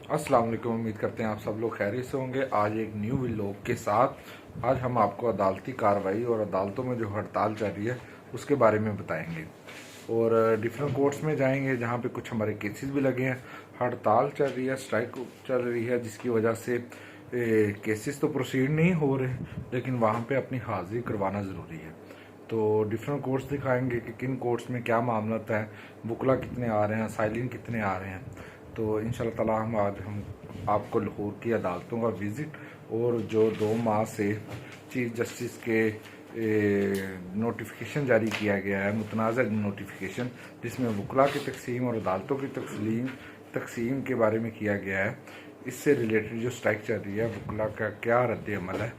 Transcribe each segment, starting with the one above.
अस्सलाम वालेकुम। उम्मीद करते हैं आप सब लोग खैरियत से होंगे। आज एक न्यू व्लॉग के साथ आज हम आपको अदालती कार्रवाई और अदालतों में जो हड़ताल चल रही है उसके बारे में बताएंगे और डिफरेंट कोर्ट्स में जाएंगे जहां पे कुछ हमारे केसेस भी लगे हैं। हड़ताल चल रही है, स्ट्राइक चल रही है, जिसकी वजह से केसेस तो प्रोसीड नहीं हो रहे, लेकिन वहाँ पे अपनी हाजिरी करवाना ज़रूरी है। तो डिफरेंट कोर्ट्स दिखाएंगे कि किन कोर्ट्स में क्या मामला है, वकला कितने आ रहे हैं, साइलिन कितने आ रहे हैं। तो इंशाल्लाह ताला हम आपको लाहौर की अदालतों का विज़िट और जो 2 माह से चीफ जस्टिस के नोटिफिकेशन जारी किया गया है, मुतनाज़ नोटिफिकेशन, जिसमें वकला की तकसीम और अदालतों की तकसीम के बारे में किया गया है, इससे रिलेटेड जो स्ट्राइक चल रही है वकला का क्या रद्द अमल है।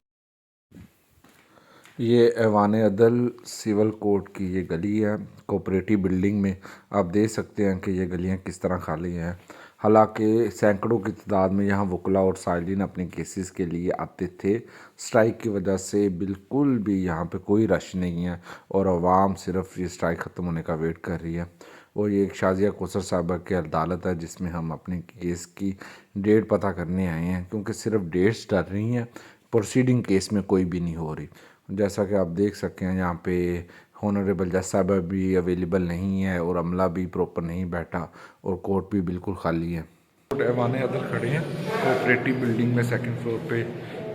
ये ऐवान अदल सिविल कोर्ट की ये गली है, कोऑपरेटिव बिल्डिंग में। आप देख सकते हैं कि ये गलियां किस तरह खाली हैं। हालांकि सैकड़ों की तादाद में यहाँ वकला और साइलिन अपने केसेस के लिए आते थे। स्ट्राइक की वजह से बिल्कुल भी यहाँ पे कोई रश नहीं है और आवाम सिर्फ ये स्ट्राइक ख़त्म होने का वेट कर रही है। और ये एक शाजिया कोसर साहबा की अदालत है जिसमें हम अपने केस की डेट पता करने आए हैं, क्योंकि सिर्फ डेट्स डर रही हैं, प्रोसीडिंग केस में कोई भी नहीं हो रही। जैसा कि आप देख सकते हैं यहाँ पे ऑनरेबल जज साहब भी अवेलेबल नहीं है और अमला भी प्रॉपर नहीं बैठा और कोर्ट भी बिल्कुल खाली है। ऐवान अदल खड़े हैं कोऑपरेटिव बिल्डिंग में, सेकंड फ्लोर पे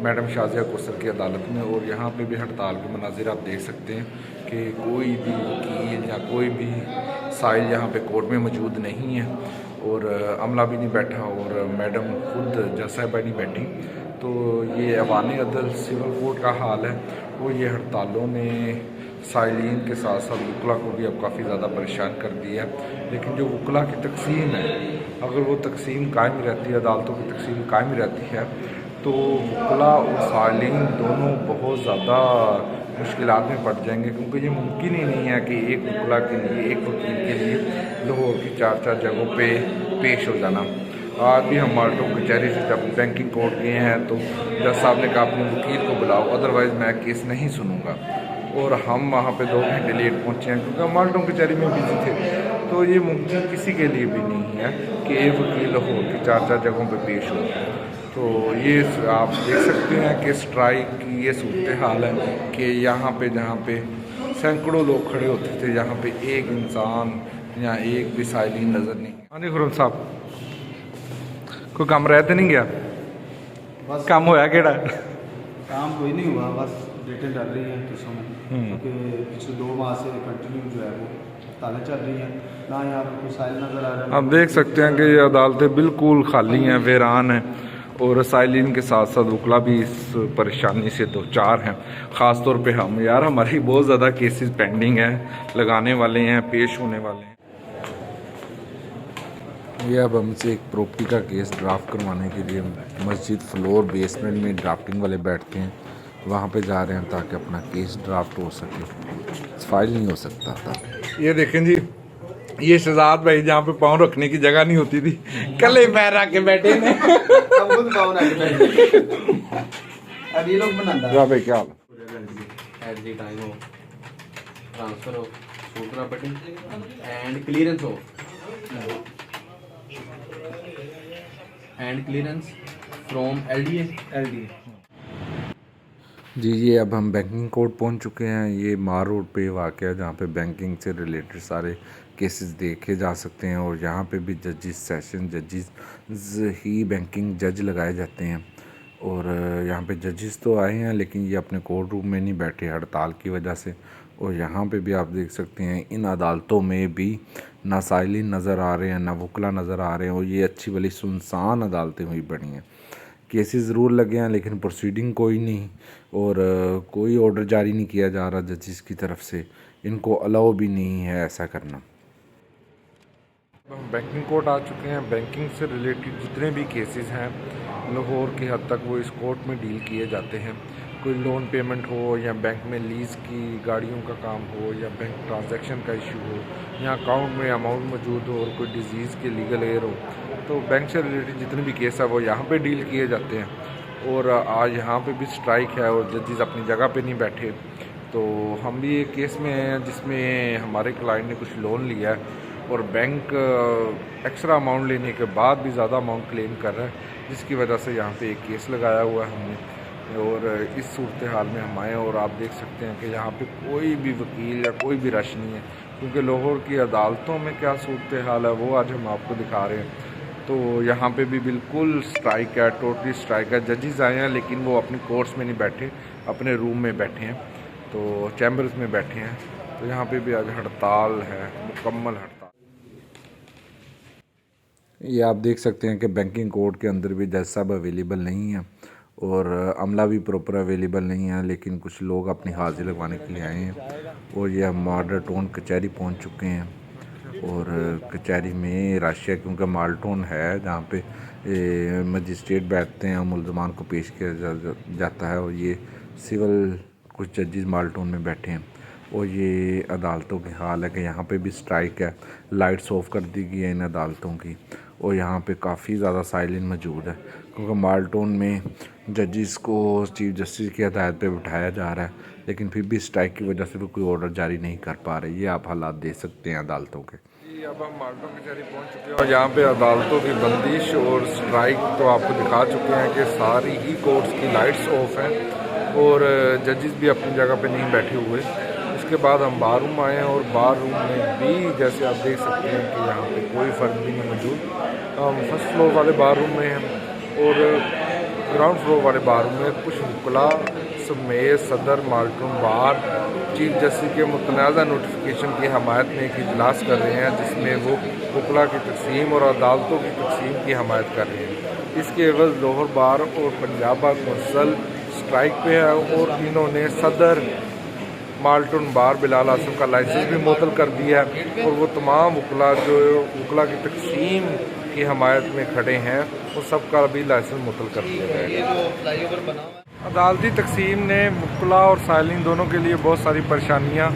मैडम शाजिया कोसर की अदालत में। और यहाँ पे भी हड़ताल के मनाजिर आप देख सकते हैं कि कोई भी वकील या कोई भी साइल यहाँ पे कोर्ट में मौजूद नहीं है और अमला भी नहीं बैठा और मैडम खुद जज साहिबा नहीं बैठी। तो ये ऐवान अदल सिविल कोर्ट का हाल है। और ये हड़तालों ने साइलिन के साथ साथ वकला को भी अब काफ़ी ज़्यादा परेशान कर दिया है। लेकिन जो वकला की तकसीम है, अगर वो तकसीम कायम रहती है, अदालतों की तकसीम कायम रहती है, तो वकला और साइलिन दोनों बहुत ज़्यादा मुश्किलात में पड़ जाएंगे, क्योंकि ये मुमकिन ही नहीं है कि एक वकला के लिए, एक वकील के लिए लाहौर की 4 जगहों पे पेश हो जाना। आज भी हम माल्टो कचहरी से जब बैंकिंग कोर्ट गए हैं तो जज साहब ने कहा अपने वकील को बुलाओ, अदरवाइज़ मैं केस नहीं सुनूंगा। और हम वहाँ पे 2 घंटे लेट पहुँचे हैं क्योंकि हम माल्टो कचहरी में बिजी थे। तो ये मुमकिन किसी के लिए भी नहीं है कि एक वकील लाहौर की 4 जगहों पे पेश हो। तो ये आप देख सकते हैं कि स्ट्राइक की ये सूरत हाल है कि यहाँ पे जहाँ पे सैकड़ों लोग खड़े होते थे, यहाँ पे एक इंसान या एक भी साइलिन नज़र नहीं। हाँ जी खुरम साहब, कोई काम रह तो नहीं गया? बस काम होया केड़ा? काम कोई नहीं हुआ, बस डेटें डल रही हैं किसों में, क्योंकि पिछले 2 माह से कंटिन्यू जो है वो हड़तालें चल रही हैं। ना यहाँ पर कोई साइल नज़र आ रहा है। आप देख सकते हैं कि ये अदालतें बिल्कुल खाली हैं, वीरान हैं और साइलिन के साथ साथ वकला भी इस परेशानी से दो चार हैं। ख़ास तौर पे हम यार, हमारी बहुत ज़्यादा केसेस पेंडिंग हैं, लगाने वाले हैं, पेश होने वाले हैं। ये अब हमसे एक प्रॉपर्टी का केस ड्राफ्ट करवाने के लिए मस्जिद फ्लोर बेसमेंट में ड्राफ्टिंग वाले बैठते हैं, वहाँ पे जा रहे हैं ताकि अपना केस ड्राफ्ट हो सके। फाइल नहीं हो सकता था। ये देखें जी, ये शहजाद भाई जहाँ पे पाँव रखने की जगह नहीं होती थी, कल ही पैर रख के बैठे ने। अब ये लोग बनाता भाई क्या हाल? at the time of transfer of food property and clearance from LDA। जी ये अब हम बैंकिंग कोर्ट पहुंच चुके हैं। ये मार रोड पे वाक़ है जहाँ पे बैंकिंग से रिलेटेड सारे केसेस देखे जा सकते हैं और यहाँ पे भी जजेस, सेशन जजेस ही बैंकिंग जज लगाए जाते हैं। और यहाँ पे जजेस तो आए हैं लेकिन ये अपने कोर्ट रूम में नहीं बैठे हड़ताल की वजह से। और यहाँ पे भी आप देख सकते हैं इन अदालतों में भी ना साइलिन नज़र आ रहे हैं, ना वकला नज़र आ रहे हैं और ये अच्छी वाली सुनसान अदालतें हुई पड़ी हैं। केसेस ज़रूर लगे हैं लेकिन प्रोसीडिंग कोई नहीं और कोई ऑर्डर जारी नहीं किया जा रहा जजेस की तरफ से, इनको अलाउ भी नहीं है ऐसा करना। हम बैंकिंग कोर्ट आ चुके हैं। बैंकिंग से रिलेटेड जितने भी केसेस हैं लाहौर की हद तक वो इस कोर्ट में डील किए जाते हैं। कोई लोन पेमेंट हो या बैंक में लीज़ की गाड़ियों का काम हो या बैंक ट्रांजैक्शन का इशू हो या अकाउंट में अमाउंट मौजूद हो और कोई डिजीज़ के लीगल एयर हो, तो बैंक से रिलेटेड जितने भी केस है वो यहाँ पे डील किए जाते हैं। और आज यहाँ पे भी स्ट्राइक है और जजेस अपनी जगह पे नहीं बैठे। तो हम भी एक केस में हैं जिसमें हमारे क्लाइंट ने कुछ लोन लिया है और बैंक एक्स्ट्रा अमाउंट लेने के बाद भी ज़्यादा अमाउंट क्लेम कर रहा है, जिसकी वजह से यहाँ पे एक केस लगाया हुआ है हमने। और इस सूरत हाल में हम आए और आप देख सकते हैं कि यहाँ पे कोई भी वकील या कोई भी रश नहीं है, क्योंकि लाहौर की अदालतों में क्या सूरत हाल है वो आज हम आपको दिखा रहे हैं। तो यहाँ पे भी बिल्कुल स्ट्राइक है, टोटली स्ट्राइक है। जजेस आए हैं लेकिन वो अपनी कोर्ट्स में नहीं बैठे, अपने रूम में बैठे हैं, तो चैम्बर्स में बैठे हैं। तो यहाँ पे भी आज हड़ताल है, मुकम्मल हड़ताल। ये आप देख सकते हैं कि बैंकिंग कोर्ट के अंदर भी जज साहब अवेलेबल नहीं है और अमला भी प्रॉपर अवेलेबल नहीं है, लेकिन कुछ लोग अपनी हाजिरी लगवाने के लिए आए हैं। और ये मॉडल टाउन कचहरी पहुंच चुके हैं और कचहरी में रश है, क्योंकि माल्टोन है जहाँ पे मजिस्ट्रेट बैठते हैं, मुलजमान को पेश किया जाता है। और ये सिविल कुछ जजेस माल्टोन में बैठे हैं। और ये अदालतों के हाल है कि यहाँ पे भी स्ट्राइक है, लाइट्स ऑफ कर दी गई है इन अदालतों की। और यहाँ पे काफ़ी ज़्यादा साइलेंस मौजूद है, क्योंकि माल्टोन में जजेस को चीफ जस्टिस की हिदायत पे बिठाया जा रहा है, लेकिन फिर भी स्ट्राइक की वजह से वो कोई ऑर्डर जारी नहीं कर पा रहे। ये आप हालात देख सकते हैं अदालतों के। अब हम माल्टोन कचहरी पहुँच चुके हैं और यहाँ पे अदालतों की बंदिश और स्ट्राइक तो आपको दिखा चुके हैं कि सारी ही कोर्ट्स की लाइट्स ऑफ हैं और जजेस भी अपनी जगह पे नहीं बैठे हुए। इसके बाद हम बार रूम आए हैं और बार रूम में भी जैसे आप देख सकते हैं कि यहाँ पे कोई फ़र्क भी नहीं मौजूद। हम फर्स्ट फ्लोर वाले बार रूम में हैं और ग्राउंड फ्लोर वाले बार रूम में कुछ वकला समेत सदर माल्टोन बार चीफ जस्टिस के मुतनाज़ा नोटिफिकेशन की हमायत में एक इजलास कर रहे हैं, जिसमें वो वकला की तकसीम और अदालतों की तकसीम की हमायत कर रहे हैं। इसके एवज़ लाहौर बार और पंजाब बार कौंसिल स्ट्राइक पे है और इन्होंने सदर माल्टोन बार बिलाल आसिफ का लाइसेंस भी मुअत्तल कर दिया है और वो तमाम वकला जो वकला की तकसीम की हमायत में खड़े हैं वो सब का भी लाइसेंस मुअत्तल कर दिया गया है। अदालती तकसीम ने वकला और साइलिन दोनों के लिए बहुत सारी परेशानियाँ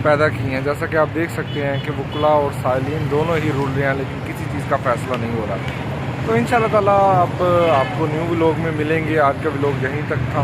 पैदा की हैं, जैसा कि आप देख सकते हैं कि वकला और साइलिन दोनों ही रुल रहे हैं, लेकिन किसी चीज़ का फ़ैसला नहीं हो रहा। तो इंशाअल्लाह ताला आपको न्यू व्लॉग में मिलेंगे। आज का व्लॉग यहीं तक था।